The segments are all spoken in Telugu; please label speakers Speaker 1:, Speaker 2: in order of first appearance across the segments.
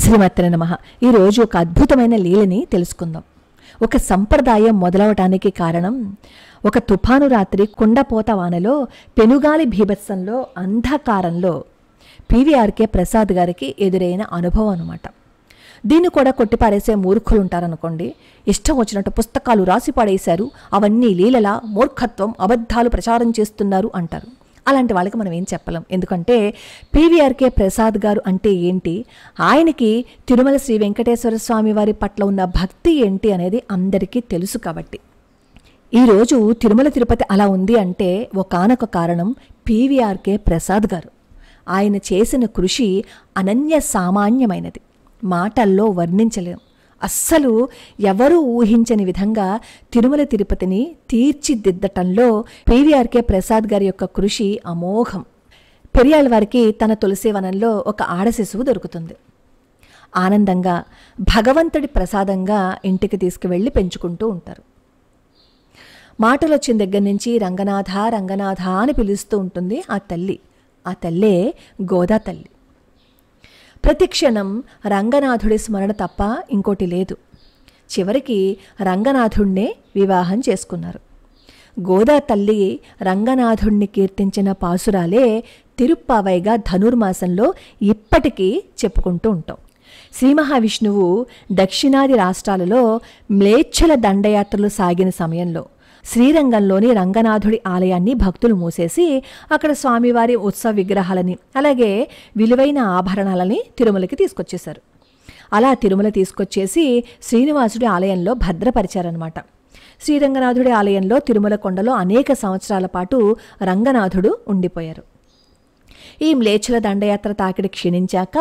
Speaker 1: శ్రీమాత్రే నమః. ఈరోజు ఒక అద్భుతమైన లీలని తెలుసుకుందాం. ఒక సంప్రదాయం మొదలవటానికి కారణం ఒక తుఫాను రాత్రి కుండపోత వానలో పెనుగాలి భీభత్సంలో అంధకారంలో పీవీఆర్కే ప్రసాద్ గారికి ఎదురైన అనుభవం అన్నమాట. దీన్ని కూడా కొట్టిపారేసే మూర్ఖులు ఉంటారనుకోండి. ఇష్టం వచ్చినట్టు పుస్తకాలు రాసి పడేశారు, అవన్నీ లీలలా మూర్ఖత్వం, అబద్ధాలు ప్రచారం చేస్తున్నారు అంటారు. అలాంటి వాళ్ళకి మనం ఏం చెప్పలేం. ఎందుకంటే పీవీఆర్కే ప్రసాద్ గారు అంటే ఏంటి, ఆయనకి తిరుమల శ్రీ వెంకటేశ్వర స్వామి వారి పట్ల ఉన్న భక్తి ఏంటి అనేది అందరికీ తెలుసు. కాబట్టి ఈరోజు తిరుమల తిరుపతి అలా ఉంది అంటే ఒకానొక కారణం పీవీఆర్కే ప్రసాద్ గారు. ఆయన చేసిన కృషి అనన్య సామాన్యమైనది, మాటల్లో వర్ణించలేం. అస్సలు ఎవరూ ఊహించని విధంగా తిరుమల తిరుపతిని తీర్చిదిద్దటంలో పీవీఆర్కే ప్రసాద్ గారి యొక్క కృషి అమోఘం. పెరియాళ్ళ వారికి తన తులసివనంలో ఒక ఆడ శిశువు దొరుకుతుంది. ఆనందంగా భగవంతుడి ప్రసాదంగా ఇంటికి తీసుకువెళ్ళి పెంచుకుంటూ ఉంటారు. మాటలు వచ్చిన దగ్గర నుంచి రంగనాథ రంగనాథ అని పిలుస్తూ ఉంటుంది ఆ తల్లి. ఆ తల్లే గోదా తల్లి. ప్రతిక్షణం రంగనాథుడి స్మరణ తప్ప ఇంకోటి లేదు. చివరికి రంగనాథుణ్ణే వివాహం చేసుకున్నారు. గోదా తల్లి రంగనాథుణ్ణి కీర్తించిన పాసురాలే తిరుప్పావైగా ధనుర్మాసంలో ఇప్పటికీ చెప్పుకుంటూ ఉంటాం. శ్రీ మహావిష్ణువు దక్షిణాది రాష్ట్రాలలో మ్లేచ్ఛల దండయాత్రలు సాగిన సమయంలో శ్రీరంగంలోని రంగనాథుడి ఆలయాన్ని భక్తులు మూసేసి అక్కడ స్వామివారి ఉత్సవ విగ్రహాలని అలాగే విలువైన ఆభరణాలని తిరుమలకి తీసుకొచ్చేశారు. అలా తిరుమల తీసుకొచ్చేసి శ్రీనివాసుడి ఆలయంలో భద్రపరిచారనమాట. శ్రీరంగనాథుడి ఆలయంలో తిరుమల కొండలో అనేక సంవత్సరాల పాటు రంగనాథుడు ఉండిపోయారు. ఈ మ్లేచ్ఛల దండయాత్ర తాకిడి క్షీణించాక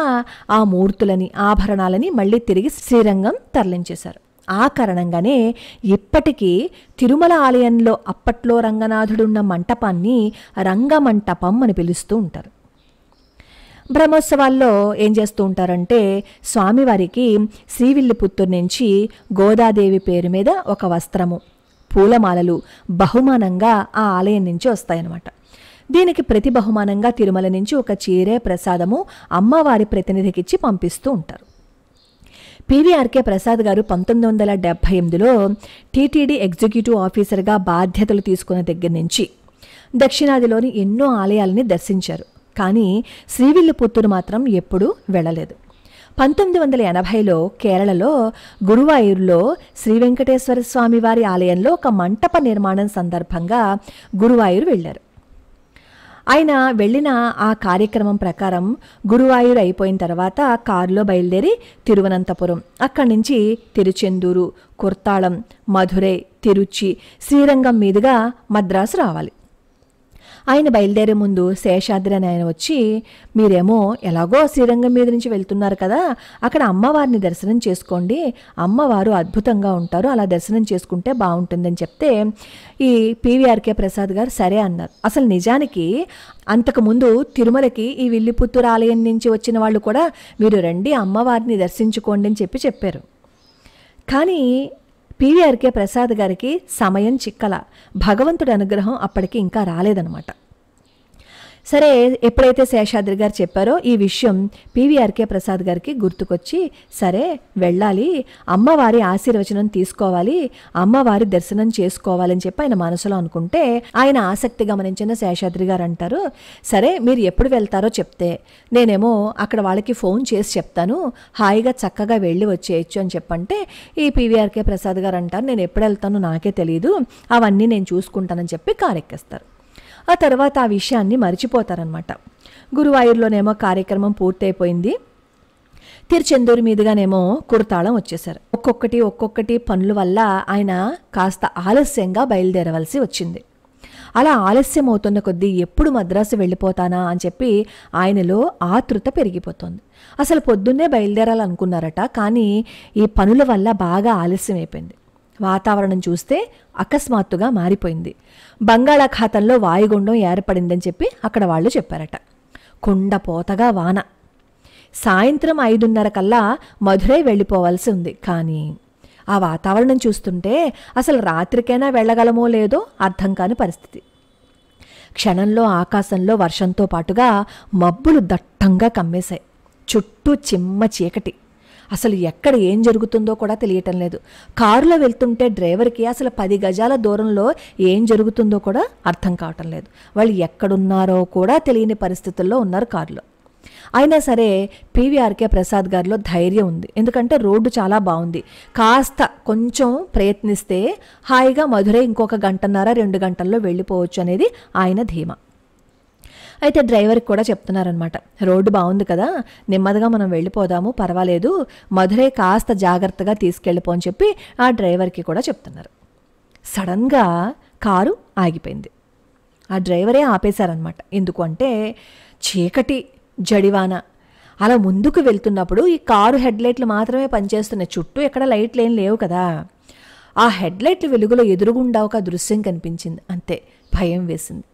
Speaker 1: ఆ మూర్తులని ఆభరణాలని మళ్ళీ తిరిగి శ్రీరంగం తరలించేశారు. ఆ కారణంగానే ఇప్పటికీ తిరుమల ఆలయంలో అప్పట్లో రంగనాథుడున్న మంటపాన్ని రంగమంటపం అని పిలుస్తూ ఉంటారు. బ్రహ్మోత్సవాల్లో ఏం చేస్తూ ఉంటారంటే స్వామివారికి శ్రీవిల్లిపుత్తూరు నుంచి గోదాదేవి పేరు మీద ఒక వస్త్రము, పూలమాలలు బహుమానంగా ఆ ఆలయం నుంచి వస్తాయన్నమాట. దీనికి ప్రతి బహుమానంగా తిరుమల నుంచి ఒక చీరే ప్రసాదము అమ్మవారి ప్రతినిధికిచ్చి పంపిస్తూ ఉంటారు. పీవీఆర్కే ప్రసాద్ గారు 1978లో టీటీడీ ఎగ్జిక్యూటివ్ ఆఫీసర్గా బాధ్యతలు తీసుకున్న దగ్గర నుంచి దక్షిణాదిలోని ఎన్నో ఆలయాలని దర్శించారు. కానీ శ్రీవిల్లిపుత్తూరు మాత్రం ఎప్పుడూ వెళ్ళలేదు. 1980లో కేరళలో గురువాయూరులో శ్రీ వెంకటేశ్వర స్వామి వారి ఆలయంలో ఒక మంటప నిర్మాణం సందర్భంగా గురువాయూరు వెళ్ళారు. ఆయన వెళ్ళిన ఆ కార్యక్రమం ప్రకారం గురువాయూరు అయిపోయిన తర్వాత కారులో బయలుదేరి తిరువనంతపురం, అక్కడి నుంచి తిరుచెందూరు, కుర్తాళం, మధురై, తిరుచి, శ్రీరంగం మీదుగా మద్రాసు రావాలి. ఆయన బయలుదేరే ముందు శేషాద్రి అని ఆయన వచ్చి, మీరేమో ఎలాగో శ్రీరంగం మీద నుంచి వెళ్తున్నారు కదా, అక్కడ అమ్మవారిని దర్శనం చేసుకోండి, అమ్మవారు అద్భుతంగా ఉంటారు, అలా దర్శనం చేసుకుంటే బాగుంటుందని చెప్తే ఈ పీవీఆర్కే ప్రసాద్ గారు సరే అన్నారు. అసలు నిజానికి అంతకుముందు తిరుమలకి ఈ విల్లిపుత్తూరు ఆలయం నుంచి వచ్చిన వాళ్ళు కూడా మీరు రండి అమ్మవారిని దర్శించుకోండి అని చెప్పారు. కానీ పీవీఆర్కే ప్రసాద్ గారికి సమయం చిక్కల, భగవంతుడి అనుగ్రహం అప్పటికి ఇంకా రాలేదనమాట. సరే, ఎప్పుడైతే శేషాద్రి గారు చెప్పారో ఈ విషయం పీవీఆర్కే ప్రసాద్ గారికి గుర్తుకొచ్చి, సరే వెళ్ళాలి, అమ్మవారి ఆశీర్వచనం తీసుకోవాలి, అమ్మవారి దర్శనం చేసుకోవాలని చెప్పి ఆయన మనసులో అనుకుంటే ఆయన ఆసక్తి గమనించిన శేషాద్రి గారు అంటారు, సరే మీరు ఎప్పుడు వెళ్తారో చెప్తే నేనేమో అక్కడ వాళ్ళకి ఫోన్ చేసి చెప్తాను, హాయిగా చక్కగా వెళ్ళి వచ్చేయచ్చు అని చెప్పంటే ఈ పీవీఆర్కే ప్రసాద్ గారు అంటారు, నేను ఎప్పుడు వెళ్తానో నాకే తెలియదు, అవన్నీ నేను చూసుకుంటానని చెప్పి కారెక్కేస్తారు. ఆ తర్వాత ఆ విషయాన్ని మర్చిపోతారనమాట. గురువాయూరులోనేమో కార్యక్రమం పూర్తయిపోయింది. తిరుచెందూరు మీదుగానేమో కుర్తాళం వచ్చేశారు. ఒక్కొక్కటి పనుల వల్ల ఆయన కాస్త ఆలస్యంగా బయలుదేరవలసి వచ్చింది. అలా ఆలస్యం అవుతున్న కొద్దీ ఎప్పుడు మద్రాసు వెళ్ళిపోతానా అని చెప్పి ఆయనలో ఆతృత పెరిగిపోతుంది. అసలు పొద్దున్నే బయలుదేరాలనుకున్నారట, కానీ ఈ పనుల వల్ల బాగా ఆలస్యం అయిపోయింది. వాతావరణం చూస్తే అకస్మాత్తుగా మారిపోయింది. బంగాళాఖాతంలో వాయుగుండం ఏర్పడిందని చెప్పి అక్కడ వాళ్ళు చెప్పారట. కుండపోతగా వాన. సాయంత్రం 5:30 కల్లా మధురై వెళ్ళిపోవాల్సి ఉంది. కానీ ఆ వాతావరణం చూస్తుంటే అసలు రాత్రికైనా వెళ్ళగలమో లేదో అర్థం కాని పరిస్థితి. క్షణంలో ఆకాశంలో వర్షంతో పాటుగా మబ్బులు దట్టంగా కమ్మేశాయి. చుట్టూ చిమ్మ చీకటి. అసలు ఎక్కడ ఏం జరుగుతుందో కూడా తెలియటం లేదు. కారులో వెళ్తుంటే డ్రైవర్కి అసలు 10 గజాల దూరంలో ఏం జరుగుతుందో కూడా అర్థం కావటం లేదు. వాళ్ళు ఎక్కడున్నారో కూడా తెలియని పరిస్థితుల్లో ఉన్నారు కారులో. అయినా సరే పీవీఆర్కే ప్రసాద్ గారిలో ధైర్యం ఉంది. ఎందుకంటే రోడ్డు చాలా బాగుంది. కాస్త కొంచెం ప్రయత్నిస్తే హాయిగా మధురై ఇంకొక 1.5-2 గంటల్లో వెళ్ళిపోవచ్చు అనేది ఆయన ధీమా. అయితే డ్రైవర్కి కూడా చెప్తున్నారనమాట, రోడ్డు బాగుంది కదా, నెమ్మదిగా మనం వెళ్ళిపోదాము, పర్వాలేదు, మధురై కాస్త జాగ్రత్తగా తీసుకెళ్ళిపో అని చెప్పి ఆ డ్రైవర్కి కూడా చెప్తున్నారు. సడన్గా కారు ఆగిపోయింది. ఆ డ్రైవరే ఆపేశారనమాట. ఎందుకు అంటే చీకటి, జడివాన. అలా ముందుకు వెళ్తున్నప్పుడు ఈ కారు హెడ్లైట్లు మాత్రమే పనిచేస్తున్నాయి, చుట్టూ ఎక్కడ లైట్లు ఏం లేవు కదా. ఆ హెడ్లైట్ల వెలుగులో ఎదురుగుండా ఒక దృశ్యం కనిపించింది. అంతే, భయం వేసింది.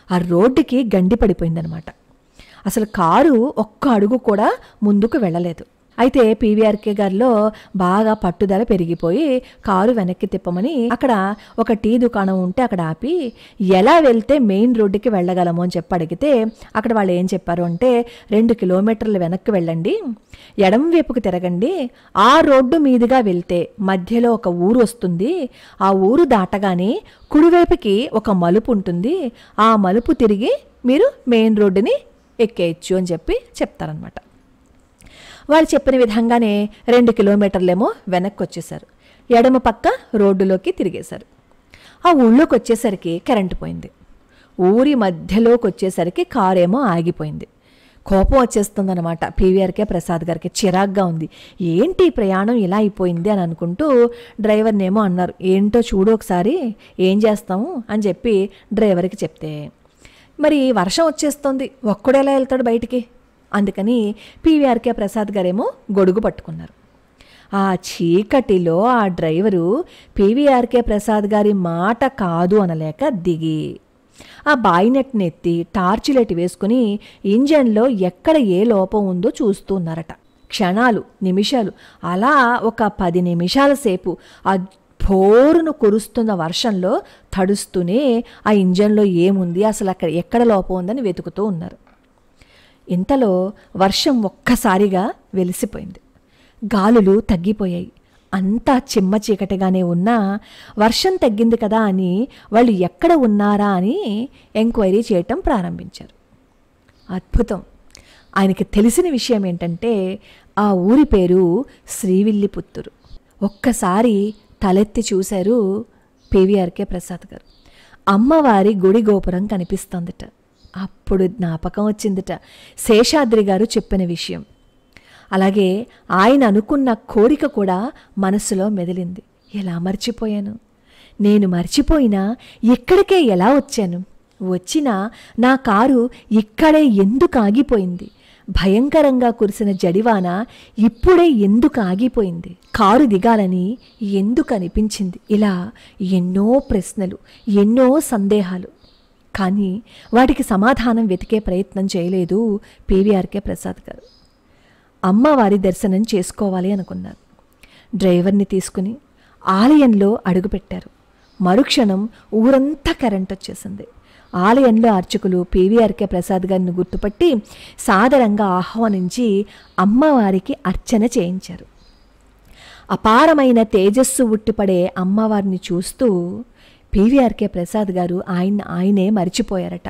Speaker 1: ఆ రోడ్డుకి గండి పడిపోయిందనమాట. అసలు కారు ఒక్క అడుగు కూడా ముందుకు వెళ్ళలేదు. అయితే పీవీఆర్కే గారిలో బాగా పట్టుదల పెరిగిపోయి కారు వెనక్కి తిప్పమని అక్కడ ఒక టీ దుకాణం ఉంటే అక్కడ ఆపి ఎలా వెళ్తే మెయిన్ రోడ్డుకి వెళ్ళగలము అని చెప్పి అడిగితే అక్కడ వాళ్ళు ఏం చెప్పారు అంటే 2 కిలోమీటర్లు వెనక్కి వెళ్ళండి, ఎడం వైపుకు తిరగండి, ఆ రోడ్డు మీదుగా వెళ్తే మధ్యలో ఒక ఊరు వస్తుంది, ఆ ఊరు దాటగానే కుడివైపుకి ఒక మలుపు ఉంటుంది, ఆ మలుపు తిరిగి మీరు మెయిన్ రోడ్డుని ఎక్కేయచ్చు అని చెప్పి చెప్తారనమాట. వాళ్ళు చెప్పిన విధంగానే 2 కిలోమీటర్లేమో వెనక్కి వచ్చేశారు. ఎడమ పక్క రోడ్డులోకి తిరిగేశారు. ఆ ఊళ్ళోకి వచ్చేసరికి కరెంటు పోయింది. ఊరి మధ్యలోకి వచ్చేసరికి కారేమో ఆగిపోయింది. కోపం వచ్చేస్తుందన్నమాట పీవీఆర్కే ప్రసాద్ గారికి. చిరాగ్గా ఉంది. ఏంటి ప్రయాణం ఇలా అయిపోయింది అని అనుకుంటూ డ్రైవర్నేమో అన్నారు, ఏంటో చూడు ఒకసారి, ఏం చేస్తాము అని చెప్పి డ్రైవర్కి చెప్తే, మరి వర్షం వచ్చేస్తుంది, ఒక్కడు ఎలా వెళ్తాడు బయటికి, అందుకని పీవీఆర్కే ప్రసాద్ గారేమో గొడుగు పట్టుకున్నారు. ఆ చీకటిలో ఆ డ్రైవరు పీవీఆర్కే ప్రసాద్ గారి మాట కాదు అనలేక దిగి ఆ బాయినెట్ని ఎత్తి టార్చ్ లైట్ వేసుకుని ఇంజన్లో ఎక్కడ ఏ లోపం ఉందో చూస్తూ ఉన్నారట. క్షణాలు, నిమిషాలు, అలా ఒక 10 నిమిషాల సేపు ఆ భోరును కురుస్తున్న వర్షంలో తడుస్తూనే ఆ ఇంజన్లో ఏముంది, అసలు అక్కడ ఎక్కడ లోపం ఉందని వెతుకుతూ ఉన్నారు. ఇంతలో వర్షం ఒక్కసారిగా వెలిసిపోయింది. గాలులు తగ్గిపోయాయి. అంతా చిమ్మ చీకటిగానే ఉన్నా వర్షం తగ్గింది కదా అని వాళ్ళు ఎక్కడ ఉన్నారా అని ఎంక్వైరీ చేయటం ప్రారంభించారు. అద్భుతం. ఆయనకి తెలిసిన విషయం ఏంటంటే ఆ ఊరి పేరు శ్రీవిల్లిపుత్తూరు. ఒక్కసారి తలెత్తి చూశారు పీవీఆర్కే ప్రసాద్ గారు. అమ్మవారి గుడి గోపురం కనిపిస్తోందిట. అప్పుడు జ్ఞాపకం వచ్చిందిట శేషాద్రి గారు చెప్పిన విషయం. అలాగే ఆయన అనుకున్న కోరిక కూడా మనసులో మెదిలింది. ఎలా మర్చిపోయాను, నేను మర్చిపోయినా ఇక్కడికే ఎలా వచ్చాను, వచ్చినా నా కారు ఇక్కడే ఎందుకు ఆగిపోయింది, భయంకరంగా కురిసిన జడివాన ఇప్పుడే ఎందుకు ఆగిపోయింది, కారు దిగాలని ఎందుకు అనిపించింది, ఇలా ఎన్నో ప్రశ్నలు, ఎన్నో సందేహాలు. కానీ వాటికి సమాధానం వెతికే ప్రయత్నం చేయలేదు పీవీఆర్కే ప్రసాద్ గారు. అమ్మవారి దర్శనం చేసుకోవాలి అనుకున్నారు. డ్రైవర్ని తీసుకుని ఆలయంలో అడుగుపెట్టారు. మరుక్షణం ఊరంతా కరెంట్ వచ్చేసింది. ఆలయంలో అర్చకులు పీవీఆర్కే ప్రసాద్ గారిని గుర్తుపట్టి సాదరంగా ఆహ్వానించి అమ్మవారికి అర్చన చేయించారు. అపారమైన తేజస్సు ఉట్టిపడే అమ్మవారిని చూస్తూ పీవీఆర్కే ప్రసాద్ గారు ఆయనే మరిచిపోయారట.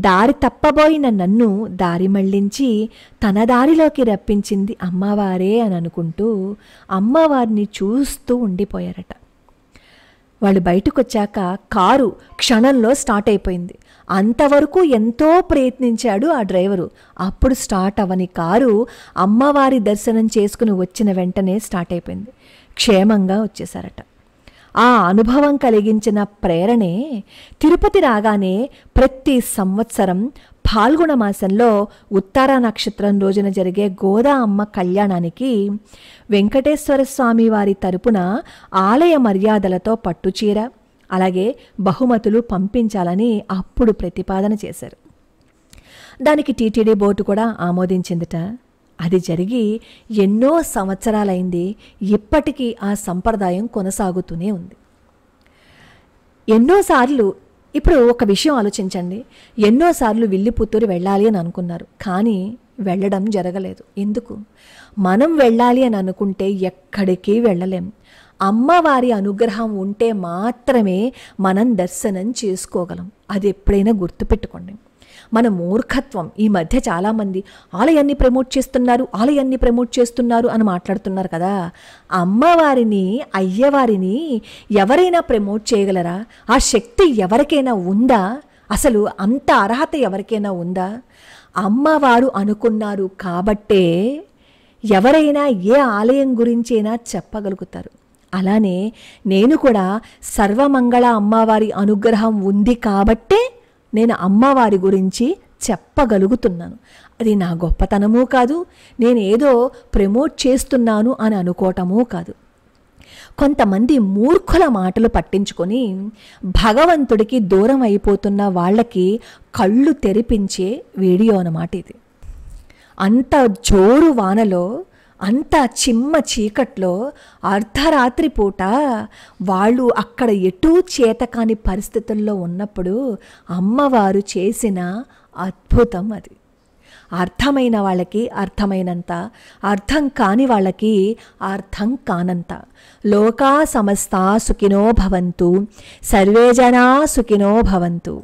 Speaker 1: దారి తప్పబోయిన నన్ను దారి మళ్లించి తన దారిలోకి రప్పించింది అమ్మవారే అని అనుకుంటూ అమ్మవారిని చూస్తూ ఉండిపోయారట. వాళ్ళు బయటకు వచ్చాక కారు క్షణంలో స్టార్ట్ అయిపోయింది. అంతవరకు ఎంతో ప్రయత్నించాడు ఆ డ్రైవరు. అప్పుడు స్టార్ట్ అవ్వని కారు అమ్మవారి దర్శనం చేసుకుని వచ్చిన వెంటనే స్టార్ట్ అయిపోయింది. క్షేమంగా వచ్చేశారట. ఆ అనుభవం కలిగించిన ప్రేరణే తిరుపతి రాగానే ప్రతి సంవత్సరం ఫాల్గుణ మాసంలో ఉత్తర నక్షత్రం రోజున జరిగే గోదా అమ్మ కళ్యాణానికి వెంకటేశ్వర స్వామి వారి తరపున ఆలయ మర్యాదలతో పట్టుచీర అలాగే బహుమతులు పంపించాలని అప్పుడు ప్రతిపాదన చేశారు. దానికి టీటీడీ బోర్డు కూడా ఆమోదించిందిట. అది జరిగి ఎన్నో సంవత్సరాలైంది. ఇప్పటికీ ఆ సంప్రదాయం కొనసాగుతూనే ఉంది. ఎన్నోసార్లు ఇప్పుడు ఒక విషయం ఆలోచించండి. ఎన్నోసార్లు విల్లిపుత్తూరు వెళ్ళాలి అని అనుకున్నారు, కానీ వెళ్ళడం జరగలేదు. ఎందుకు? మనం వెళ్ళాలి అని అనుకుంటే ఎక్కడికి వెళ్ళలేం. అమ్మవారి అనుగ్రహం ఉంటే మాత్రమే మనం దర్శనం చేసుకోగలం. అది ఎప్పుడైనా గుర్తుపెట్టుకోండి. మన మూర్ఖత్వం. ఈ మధ్య చాలామంది ఆలయాన్ని ప్రమోట్ చేస్తున్నారు అని మాట్లాడుతున్నారు కదా. అమ్మవారిని, అయ్యవారిని ఎవరైనా ప్రమోట్ చేయగలరా? ఆ శక్తి ఎవరికైనా ఉందా? అసలు అంత అర్హత ఎవరికైనా ఉందా? అమ్మవారు అనుకున్నారు కాబట్టే ఎవరైనా ఏ ఆలయం గురించైనా చెప్పగలుగుతారు. అలానే నేను కూడా సర్వమంగళ అమ్మవారి అనుగ్రహం ఉంది కాబట్టే నేను అమ్మవారి గురించి చెప్పగలుగుతున్నాను. అది నా గొప్పతనమూ కాదు, నేను ఏదో ప్రమోట్ చేస్తున్నాను అని అనుకోవటమూ కాదు. కొంతమంది మూర్ఖుల మాటలు పట్టించుకొని భగవంతుడికి దూరం అయిపోతున్న వాళ్ళకి కళ్ళు తెరిపించే వీడియో అన్నమాట ఇది. అంత జోరు వానలో, అంత చిమ్మ చీకట్లో, అర్ధరాత్రి పూట వాళ్ళు అక్కడ ఎటూ చేతకాని పరిస్థితుల్లో ఉన్నప్పుడు అమ్మవారు చేసిన అద్భుతం అది. అర్థమైన వాళ్ళకి అర్థమైనంత, అర్థం కాని వాళ్ళకి అర్థం కానంత. లోకా సమస్తా సుఖినో భవంతు, సర్వే జనా సుఖినో భవంతు.